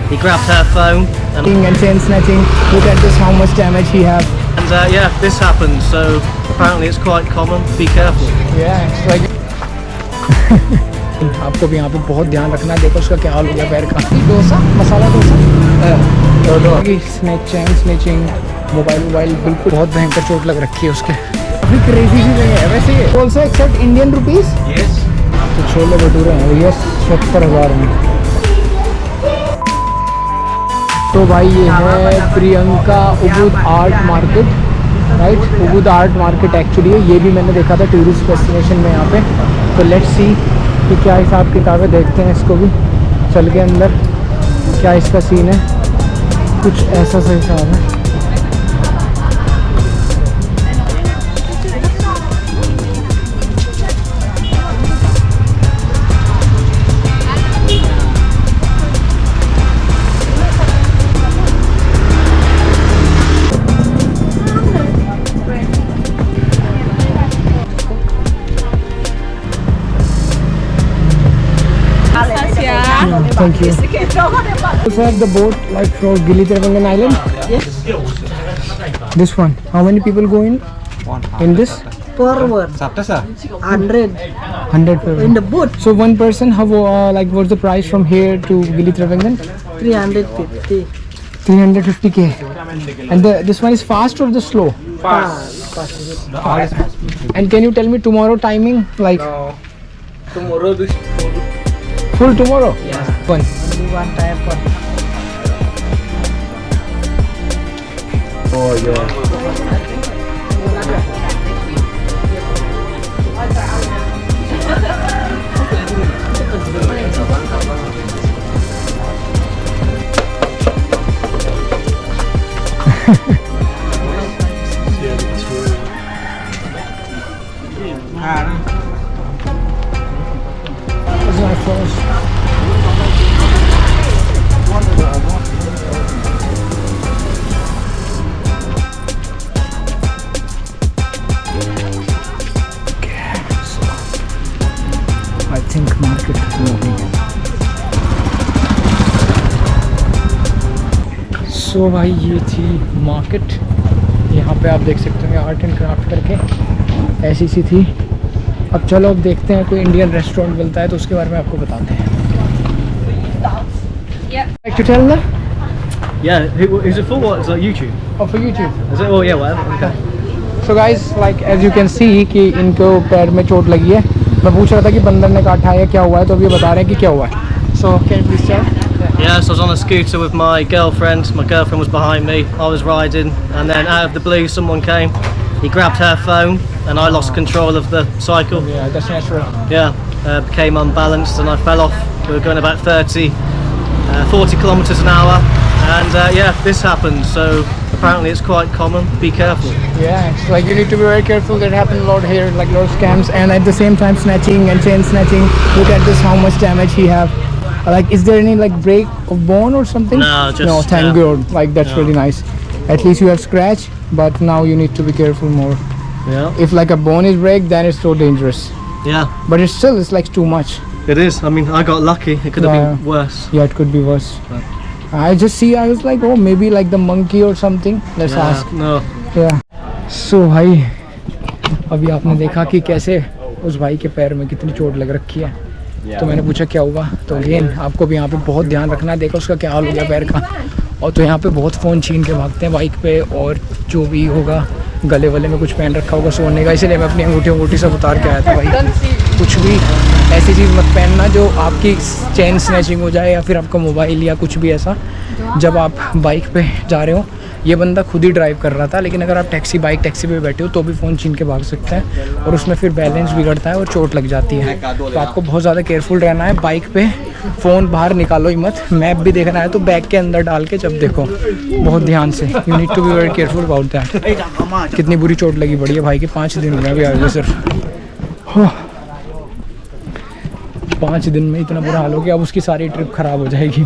He grabbed her phone and chain snatching. Look at this, how much damage he have. and yeah, this happened. So apparently it's quite common. Be careful. Yeah, it's like आपको भी यहाँ पे बहुत ध्यान रखना है. देखो उसका क्या हाल हो गया पैर का. Dosa, masala dosa. Chain snatching, mobile बिल्कुल बहुत भयंकर चोट लग रखी है उसके. काफी क्रेजी सी जगह है वैसे. Also accept Indian rupees. Yes. तो छोले भटूरे हैं भैया 70,000 में. तो भाई ये है Priyanka Ubud art market, right. Ubud art market actually है. ये भी मैंने देखा था टूरिस्ट डेस्टिनेशन में यहाँ पे. तो लेट्स सी कि क्या हिसाब किताब है. देखते हैं इसको भी चल के अंदर क्या इसका सीन है. कुछ ऐसा सा हिसाब है. Thank you. Also have the boat like for Gili Travangan Island. Yes. This one. How many people go in? In this? Forward. 100 100 people. in the boat. So one person, how like what's the price from here to Gili Travangan? 350. 350k. And this one is fast or the slow? Fast. And can you tell me tomorrow timing? Like Tomorrow this. full tomorrow? Yeah. One. Only one time for. Oh yeah. This is my first. I think market is moving. So भाई ये थी market. यहाँ पे आप देख सकते हैं art and craft करके ऐसी सी थी. अब चलो अब देखते हैं कोई इंडियन रेस्टोरेंट मिलता है तो उसके बारे में आपको बताते हैं. Like to tell them? Yeah. Is it for what? Is that YouTube? Oh, for YouTube. Is it? Oh yeah. Whatever. Okay. So guys, like as you can see कि इनको पैर में चोट लगी है. मैं पूछ रहा था कि बंदर ने काटा है क्या हुआ है, तो अभी बता रहे हैं कि क्या हुआ है. So can you please tell? Yeah, so I was on a scooter with my girlfriend. My girlfriend was behind me. I was riding, and then out of the blue, someone came. He grabbed her phone, and I lost control of the cycle. Yeah, that's natural. Yeah, became unbalanced, and I fell off. We were going about 40 kilometers an hour, and yeah, this happened. So apparently, it's quite common. Be careful. Yeah, it's like you need to be very careful. That happen a lot here, like a lot of scams, and at the same time snatching and chain snatching. Look at this, how much damage he have. Like, is there any like break of bone or something? No, just no. Thank yeah. God. Like that's really nice. At least you have scratch, but now you need to be careful more. Yeah. If like a bone is break, then it's so dangerous. Yeah, But it's still, it's like too much. it is. I mean, I got lucky. It could have Yeah. been worse. Yeah, it could be worse. I just see. I was like, oh, maybe like the monkey or something. Let's Yeah, ask. no. Yeah. So भाई अभी आपने देखा कि कैसे उस भाई के पैर में कितनी चोट लग रखी है. तो मैंने पूछा क्या हुआ. तो अगेन आपको भी यहाँ पे बहुत ध्यान रखना है. देखो उसका क्या हाल हो गया पैर का. और तो यहाँ पे बहुत फ़ोन छीन के भागते हैं बाइक पे, और जो भी होगा गले वले में कुछ पहन रखा होगा सोने का. इसलिए मैं अपनी अंगूठी सब उतार के आया था भाई. कुछ भी ऐसी चीज़ मत पहनना जो आपकी चेन स्नैचिंग हो जाए, या फिर आपका मोबाइल या कुछ भी ऐसा जब आप बाइक पे जा रहे हो. ये बंदा खुद ही ड्राइव कर रहा था, लेकिन अगर आप टैक्सी पे बैठे हो तो भी फ़ोन छीन के भाग सकते हैं, और उसमें फिर बैलेंस बिगड़ता है और चोट लग जाती है. तो आपको बहुत ज़्यादा केयरफुल रहना है. बाइक पे फ़ोन बाहर निकालो ही मत. मैप भी देखना है तो बैग के अंदर डाल के जब देखो बहुत ध्यान से. You need to be very careful about that. कितनी बुरी चोट लगी पड़ी है भाई के. 5 दिन हो गए अभी आगे सिर्फ. 5 दिन में इतना बुरा हाल हो गया. अब उसकी सारी ट्रिप ख़राब हो जाएगी,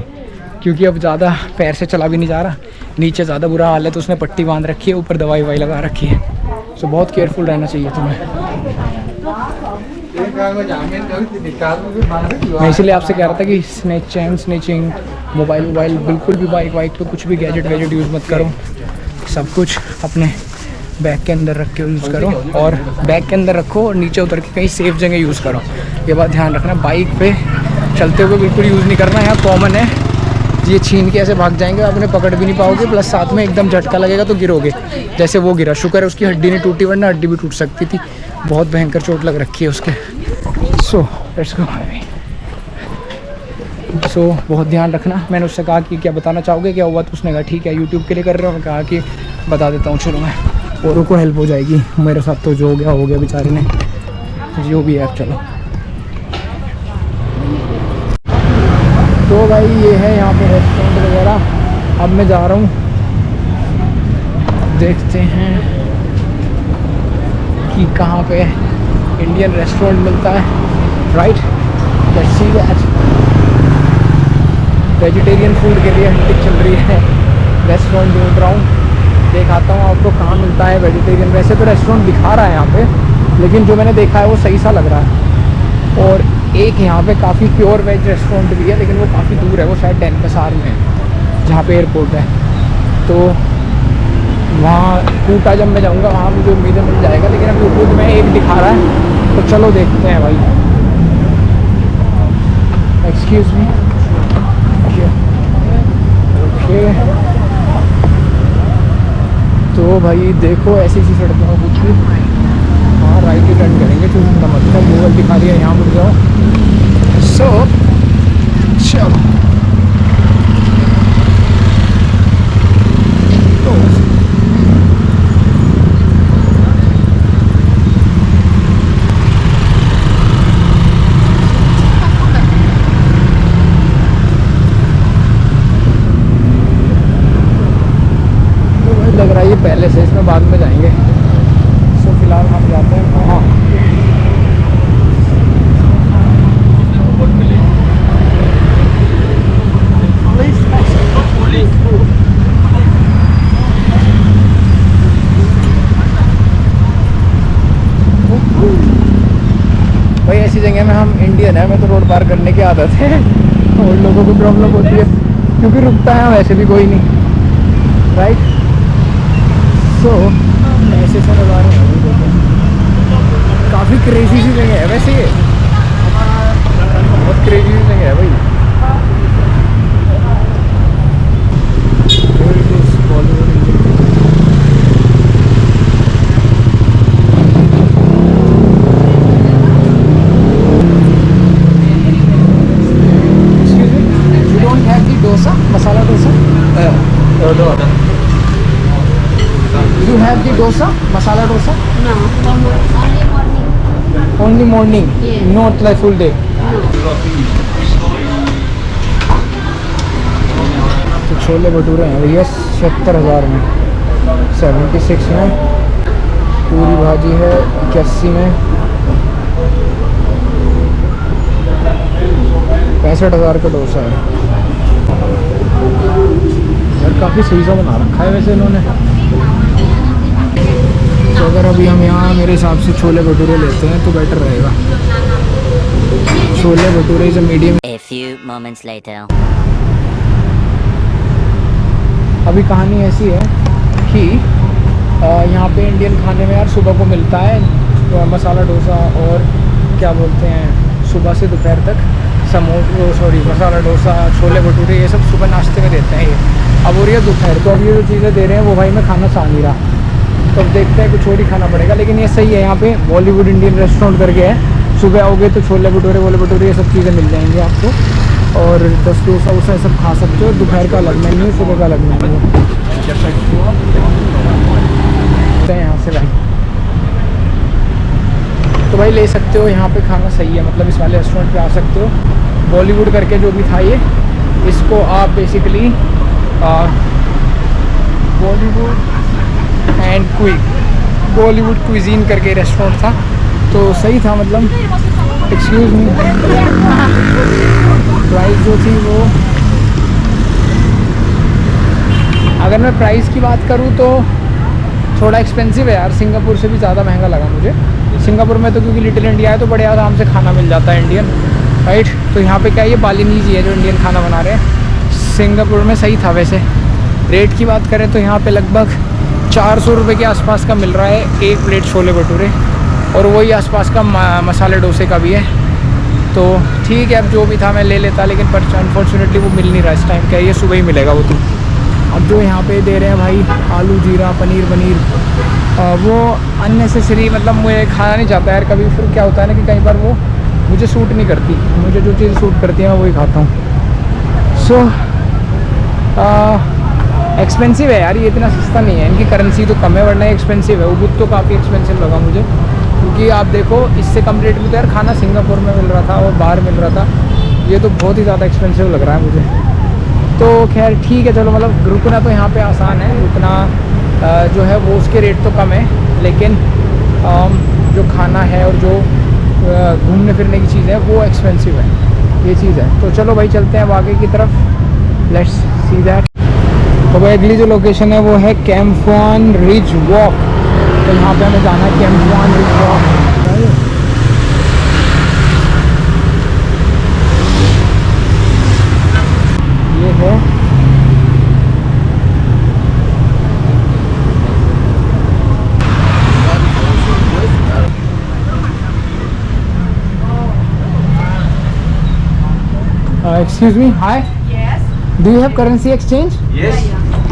क्योंकि अब ज़्यादा पैर से चला भी नहीं जा रहा. नीचे ज़्यादा बुरा हाल है तो उसने पट्टी बांध रखी है, ऊपर दवाई ववाई लगा रखी है. सो बहुत केयरफुल रहना चाहिए तुम्हें. मैं इसलिए आपसे कह रहा था कि चैन स्नैचिंग मोबाइल बिल्कुल भी बाइक पे कुछ भी गैजेट यूज़ मत करो। सब कुछ अपने बैग के अंदर रख के यूज़ करो, और बैग के अंदर रखो और नीचे उतर के कहीं सेफ जगह यूज़ करो। ये बात ध्यान रखना, बाइक पे चलते हुए बिल्कुल यूज़ नहीं करना। यहाँ कॉमन है, ये छीन के ऐसे भाग जाएंगे, आपने पकड़ भी नहीं पाओगे, प्लस साथ में एकदम झटका लगेगा तो गिरोगे, जैसे वो गिरा। शुक्र है उसकी हड्डी नहीं टूटी, वरना हड्डी भी टूट सकती थी, बहुत भयंकर चोट लग रखी है उसके। So let's go. सो बहुत ध्यान रखना। मैंने उससे कहा कि क्या बताना चाहोगे, क्या हुआ, तो उसने कहा ठीक है यूट्यूब के लिए कर रहे हो। मैं कहा कि बता देता हूँ, चलो मैं, औरों को हेल्प हो जाएगी, मेरे साथ तो जो हो गया बेचारे ने, जो भी है। चलो तो भाई ये है यहाँ पे रेस्टोरेंट वगैरह। अब मैं जा रहा हूँ, देखते हैं कि कहाँ पे इंडियन रेस्टोरेंट मिलता है। Right, let's see that. Vegetarian food के लिए हंटिंग चल रही है, रेस्टोरेंट ढूंढ रहा हूँ, दिखाता हूँ आपको कहाँ मिलता है वेजिटेरियन। वैसे तो रेस्टोरेंट दिखा रहा है यहाँ पे, लेकिन जो मैंने देखा है वो सही सा लग रहा है। और एक यहाँ पे काफ़ी प्योर वेज रेस्टोरेंट भी है, लेकिन वो काफ़ी दूर है, वो शायद डेनपसार में है जहाँ पे एयरपोर्ट है। तो वहाँ कूटा जब मैं जाऊँगा वहाँ मुझे उम्मीद है मिल जाएगा, लेकिन अभी यूट्यूब में एक दिखा रहा है, तो चलो देखते हैं भाई। Excuse me, okay. तो भाई देखो ऐसी सी सड़कों में कुछ भी, हाँ राइट ही टर्न करेंगे, तो उसका मतलब गूगल दिखा दिया यहाँ मुड़ जाओ। सो चलो लग रहा है ये पहले से, इसमें बाद में जाएंगे। सो फिलहाल हम जाते हैं वहाँ। भाई ऐसी जगह में हम इंडियन है, मैं तो रोड पार करने की आदत है, और लोगों को प्रॉब्लम होती है क्योंकि रुकता है वैसे भी कोई नहीं। राइट, तो ऐसे से नज़ारे हैं, काफ़ी क्रेजी सी जगह है वैसे ये, बहुत क्रेजी सी जगह है भाई। You don't have the dosa, masala dosa? You have the dosa, masala dosa? No, only morning. Only morning, Yes. not like full day. तो छोले भटूरे हैं भैया 76,000 में, 76 में। पूरी भाजी है 81 में, 65,000 का डोसा है यार। काफ़ी सही सा बना रखा है वैसे इन्होंने। तो अगर अभी हम यहाँ मेरे हिसाब से छोले भटूरे लेते हैं तो बेटर रहेगा। Chole bhature is medium. A few moments later. अभी कहानी ऐसी है कि यहाँ पे इंडियन खाने में यार सुबह को मिलता है मसाला डोसा, और क्या बोलते हैं सुबह से दोपहर तक मसाला डोसा, छोले भटूरे, ये सब सुबह नाश्ते में देते हैं ये। अब हो रही है दोपहर, तो अब ये जो चीज़ें दे रहे हैं वो भाई मैं खाना चाह नहीं रहा, तो अब देखते हैं कुछ और ही खाना पड़ेगा। लेकिन ये सही है, यहाँ पे बॉलीवुड इंडियन रेस्टोरेंट करके है। सुबह आओगे तो छोले भटूरे वोले भटूरे ये सब चीज़ें मिल जाएंगी आपको, और 10 डोसा वोसा सब खा सकते हो। दोपहर का अलग मेन्यू, सुबह का अलग मेन्यू है यहाँ से भाई। तो भाई ले सकते हो, यहाँ पे खाना सही है, मतलब इस वाले रेस्टोरेंट पे आ सकते हो। बॉलीवुड करके जो भी था ये, इसको आप basically Bollywood and Bollywood cuisine करके रेस्टोरेंट था, तो सही था मतलब। एक्सक्यूज़ मी, प्राइस जो थी वो, अगर मैं प्राइस की बात करूँ तो थोड़ा एक्सपेंसिव है यार, सिंगापुर से भी ज़्यादा महंगा लगा मुझे। सिंगापुर में तो क्योंकि लिटिल इंडिया है तो बड़े आराम से खाना मिल जाता है इंडियन, राइट। तो यहाँ पे क्या ये बालिनीज ही है जो इंडियन खाना बना रहे हैं। सिंगापुर में सही था वैसे। रेट की बात करें तो यहाँ पे लगभग 400 रुपये के आसपास का मिल रहा है एक प्लेट छोले भटूरे, और वही आसपास का मसाले डोसे का भी है। तो ठीक है, अब जो भी था मैं ले लेता, लेकिन पर अनफॉर्चुनेटली वो मिल नहीं रहा इस टाइम। क्या ये सुबह ही मिलेगा वो तो। अब जो यहाँ पे दे रहे हैं भाई आलू जीरा पनीर वो अननेसेसरी, मतलब मुझे खाना नहीं चाहता यार कभी। फिर क्या होता है ना कि कई बार वो मुझे सूट नहीं करती, मुझे जो चीज़ सूट करती है मैं वही खाता हूँ। सो एक्सपेंसिव है यार, ये इतना सस्ता नहीं है। इनकी करेंसी तो कम है, वरना एक्सपेंसिव है। उबुद तो काफ़ी एक्सपेंसिव लगा मुझे, क्योंकि आप देखो इससे कम रेट में तो यार खाना सिंगापुर में मिल रहा था और बाहर मिल रहा था। ये तो बहुत ही ज़्यादा एक्सपेंसिव लग रहा है मुझे। तो खैर ठीक है, चलो मतलब रुकना तो यहाँ पे आसान है, रुकना जो है वो उसके रेट तो कम है, लेकिन जो खाना है और जो घूमने फिरने की चीज़ है वो एक्सपेंसिव है, ये चीज़ है। तो चलो भाई चलते हैं अब आगे की तरफ, लेट्स सी दैट। तो भाई अगली जो लोकेशन है वो है कैम्पवान रिज वॉक। तो यहाँ पे हमें जाना है कैम्पवान रिज वॉक। ये है excuse me, hi. Yes. Do you have currency exchange? Yes.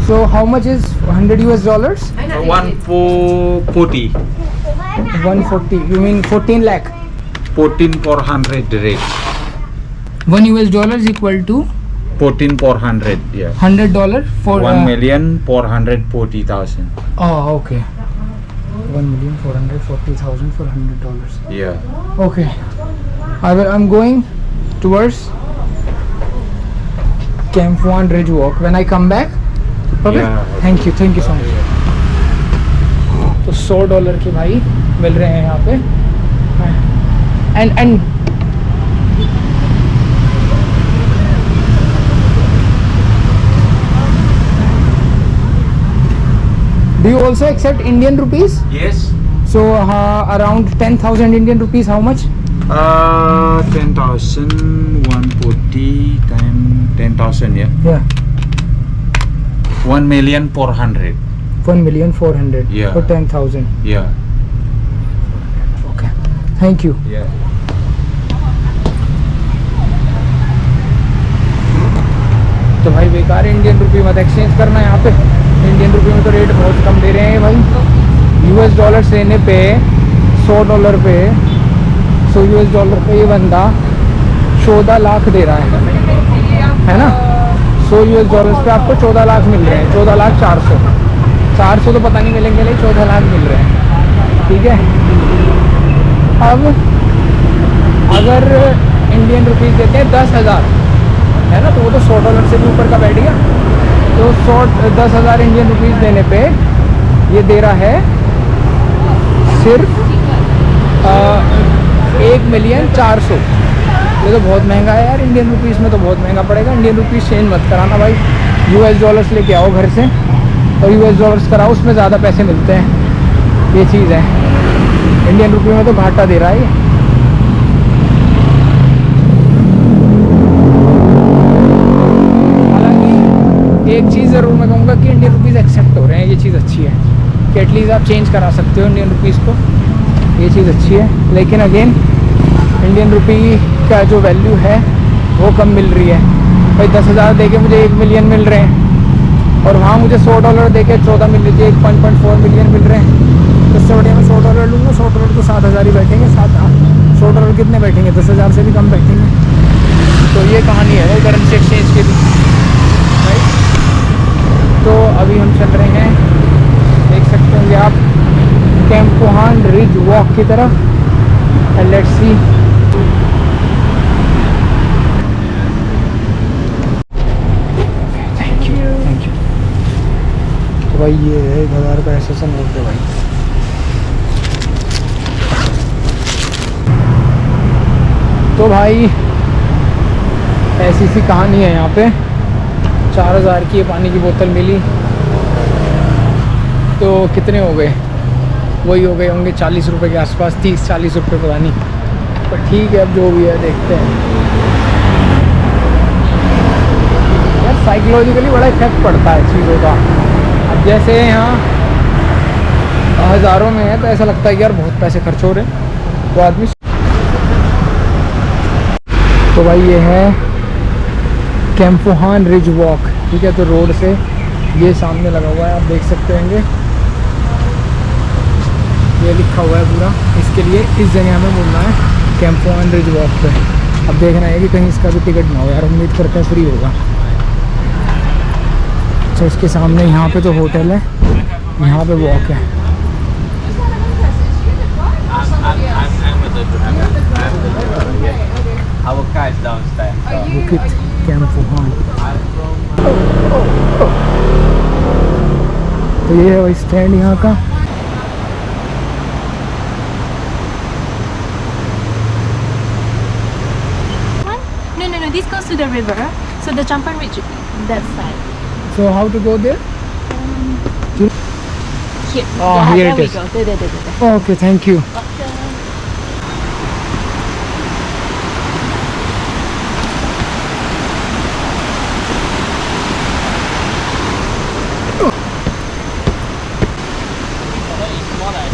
So how much is $100 US? 140. 140. You mean 14 lakh? 14,400 rate. $1 is equal to 14,400. Yeah. $100 for 1,440,000. Oh, okay. 1,440,000 for $100. Yeah. Okay. I'm going towards Campwan Ridge Walk. When I come back, okay? Yeah. Thank you so much. तो $100 के भाई मिल रहे हैं यहाँ पे, and do you also accept Indian rupees? Yes. So around 10,000 Indian rupees, how much? 10,000, 140 times 10,000. Yeah. Yeah, 1,400,000. 1,400,000 Yeah. for 10,000. Yeah. Okay, thank you. Yeah. तो भाई बेकार इंडियन रुपी मत एक्सचेंज करना यहाँ पे। इंडियन रुपी में तो रेट बहुत कम दे रहे हैं भाई। US डॉलर लेने पे $100 पे, $100 पे ये बंदा 14 लाख दे रहा है ना। $100 पे आपको 14 लाख मिल रहे हैं, 14,400,000 तो पता नहीं मिलेंगे, लेकिन 14 लाख मिल रहे हैं, ठीक है। अब अगर इंडियन रुपीज़ देते हैं 10,000 है ना, तो वो तो $100 से भी ऊपर का बैठ गया। तो 10,000 इंडियन रुपीज़ देने पे ये दे रहा है सिर्फ 1,400,000। ये तो बहुत महंगा है यार, इंडियन रुपीज़ में तो बहुत महंगा पड़ेगा। इंडियन रुपीज़ चेंज मत कराना भाई, US डॉलर्स लेके आओ घर से और US डॉलर्स कराओ, उसमें ज़्यादा पैसे मिलते हैं, ये चीज़ है। इंडियन रुपये में तो घाटा दे रहा है ये। एक चीज़ ज़रूर मैं कहूँगा कि इंडियन रुपीज़ एक्सेप्ट हो रहे हैं, ये चीज़ अच्छी है कि एटलीस्ट आप चेंज करा सकते हो इंडियन रुपीज़ को, ये चीज़ अच्छी है। लेकिन अगेन इंडियन रुपी का जो वैल्यू है वो कम मिल रही है भाई। 10,000 दे के मुझे 1 मिलियन मिल रहे हैं, और वहाँ मुझे $100 दे के 14 मिल लीजिए 1.4 मिलियन मिल रहे हैं। तो इससे बढ़िया मैं $100 लूँगा। $100 तो 7,000 ही बैठेंगे, $100 कितने बैठेंगे, 10,000 से भी कम बैठेंगे। तो ये कहानी है करेंसी एक्सचेंज की भी, राइट। तो अभी हम चल रहे हैं, देख सकते होंगे आप, कैम्पवान रिज वॉक की तरफ। And let's see. Thank you. तो भाई ये है 1,000 का एहसास नोट है भाई। तो भाई ऐसी सी कहानी है यहाँ पे। 4,000 की पानी की बोतल मिली, तो कितने हो गए, वही हो गए होंगे 40 रुपये के आसपास, 30-40 रुपये पता नहीं, पर ठीक है अब जो भी है देखते हैं। यार साइकोलॉजिकली बड़ा इफेक्ट पड़ता है चीज़ों का। अब जैसे यहाँ हज़ारों में है तो ऐसा लगता है कि यार बहुत पैसे खर्च हो रहे हैं, तो आदमी। तो भाई ये है कैंपोहान रिज वॉक, ठीक है। तो रोड से ये सामने लगा हुआ है, आप देख सकते होंगे, ये लिखा हुआ है पूरा। इसके लिए इस जगह हमें मुड़ना है कैंपोहान रिज वॉक पे। अब देखना है कि कहीं इसका भी टिकट ना हो यार, उम्मीद करते हैं फ्री होगा। अच्छा, इसके सामने यहाँ पे तो होटल है, यहाँ पे वॉक है। बुकित कैंपोहान, तो ये है वही स्टैंड यहाँ का। No, this goes to the river. So the Champan Ridge, that side. So how to go there? Here. Oh, yeah, here there it we is. go. There. Okay, thank you.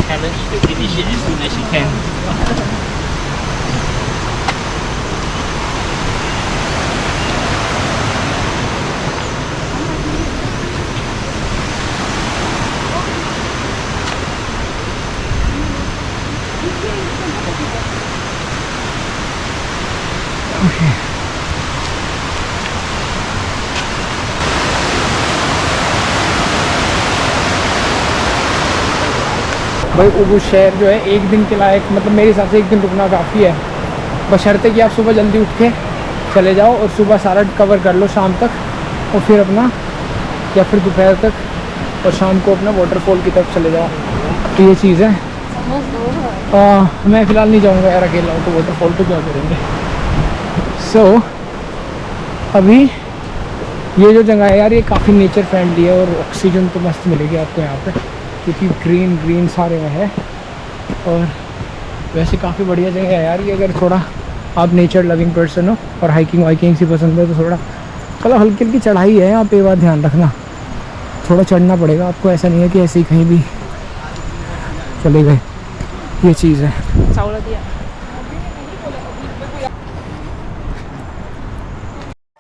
Challenge to finish it as soon as you can. भाई उबू शहर जो है एक दिन के लायक, मतलब मेरे हिसाब से एक दिन रुकना काफ़ी है, बशर्ते कि आप सुबह जल्दी उठ के चले जाओ और सुबह सारा कवर कर लो शाम तक, और फिर अपना या फिर दोपहर तक और शाम को अपना वाटरफॉल की तरफ चले जाओ। तो ये चीज़ है। मैं फ़िलहाल नहीं जाऊँगा यार अकेला हूँ, तो वाटरफॉल तो क्या करेंगे। सो अभी ये जो जगह है यार, ये काफ़ी नेचर फ्रेंडली है और ऑक्सीजन तो मस्त मिलेगी आपको यहाँ पे, क्योंकि ग्रीन सारे में है। और वैसे काफ़ी बढ़िया जगह है यार ये, अगर थोड़ा आप नेचर लविंग पर्सन हो और हाइकिंग वाइकिंग सी पसंद है तो थोड़ा चलो हल्की हल्की चढ़ाई है यहाँ पे, बात ध्यान रखना, थोड़ा चढ़ना पड़ेगा आपको, ऐसा नहीं है कि ऐसे ही कहीं भी चले गए, ये चीज़ है।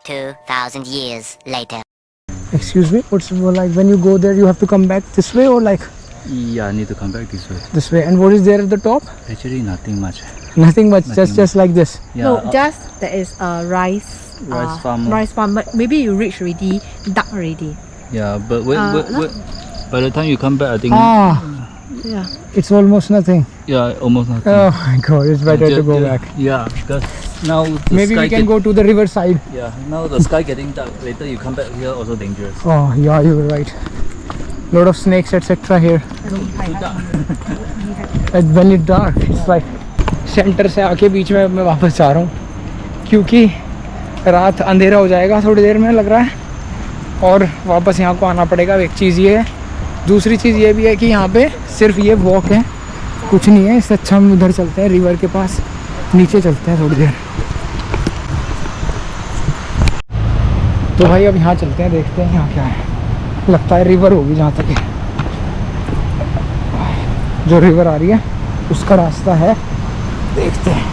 2,000 years later. Excuse me, what's like when you go there you have to come back this way or like Yeah, I need to come back this way. this way? And what is there at the top? Actually, nothing much. Nothing much, Nothing just like this. Yeah, No, just there is a rice farm. rice farm. But maybe you reach already, dark already. Yeah, but when, by the time you come back, I think Yeah. It's almost nothing. yeah, almost nothing. Oh my god, it's better to go back. Yeah, because now the Maybe sky we can go to the river side. Yeah, now the sky getting dark. Later you come back here, also dangerous. Oh yeah, you're right. Lot of snakes etc. here. And when it's dark, it's like centre से आके बीच में मैं वापस जा रहा हूँ, क्योंकि रात अंधेरा हो जाएगा थोड़ी देर में लग रहा है, और वापस यहाँ को आना पड़ेगा। एक चीज़ ये है, दूसरी चीज़ ये भी है कि यहाँ पे सिर्फ ये वॉक है, कुछ नहीं है। इससे अच्छा हम उधर चलते हैं रिवर के पास, नीचे चलते हैं थोड़ी देर। तो भाई अब यहाँ चलते हैं, देखते हैं यहाँ क्या है। लगता है रिवर होगी जहाँ तक है, जो रिवर आ रही है उसका रास्ता है, देखते हैं।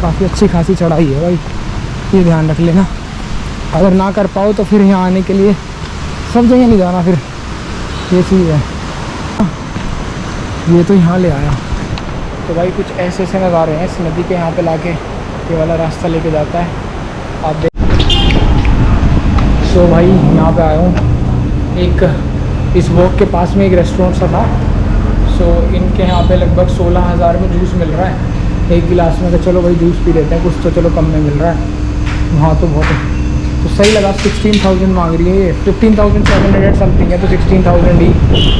काफ़ी अच्छी खासी चढ़ाई है भाई, ये ध्यान रख लेना। अगर ना कर पाओ तो फिर यहाँ आने के लिए सब जगह नहीं जाना, फिर ये चीज़ है। ये तो यहाँ ले आया। तो भाई कुछ ऐसे ऐसे नज़ारे हैं इस नदी के, यहाँ पे लाके ये वाला रास्ता लेके जाता है, आप देख। सो भाई यहाँ पे आया हूँ, एक इस वॉक के पास में एक रेस्टोरेंट सा था। सो इनके यहाँ पे लगभग 16,000 में जूस मिल रहा है एक गिलास में। तो चलो भाई जूस पी लेते हैं, कुछ तो चलो कम में मिल रहा है। वहाँ तो बहुत है, तो सही लगा। 16,000 मांग रही है ये, 15,700 समथिंग है, तो 16,000 ही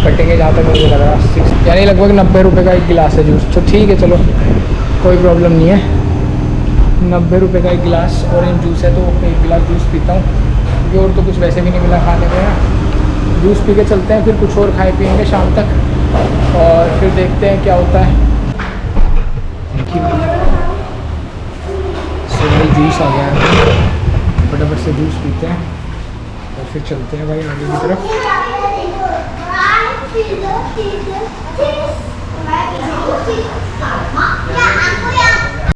कटेंगे जहाँ तक मुझे लग रहा है। यानी लगभग 90 रुपये का एक गिलास है जूस। तो ठीक है चलो, कोई प्रॉब्लम नहीं है। 90 रुपये का एक गिलास ऑरेंज जूस है, तो एक गिलास जूस पीता हूँ, क्योंकि और तो कुछ वैसे भी नहीं मिला खाने में। जूस पी के चलते हैं, फिर कुछ और खाए पिएंगे शाम तक, और फिर देखते हैं क्या होता है। जूस आ गया है, फटाफट से जूस पीते हैं और फिर चलते हैं भाई आगे की तरफ। This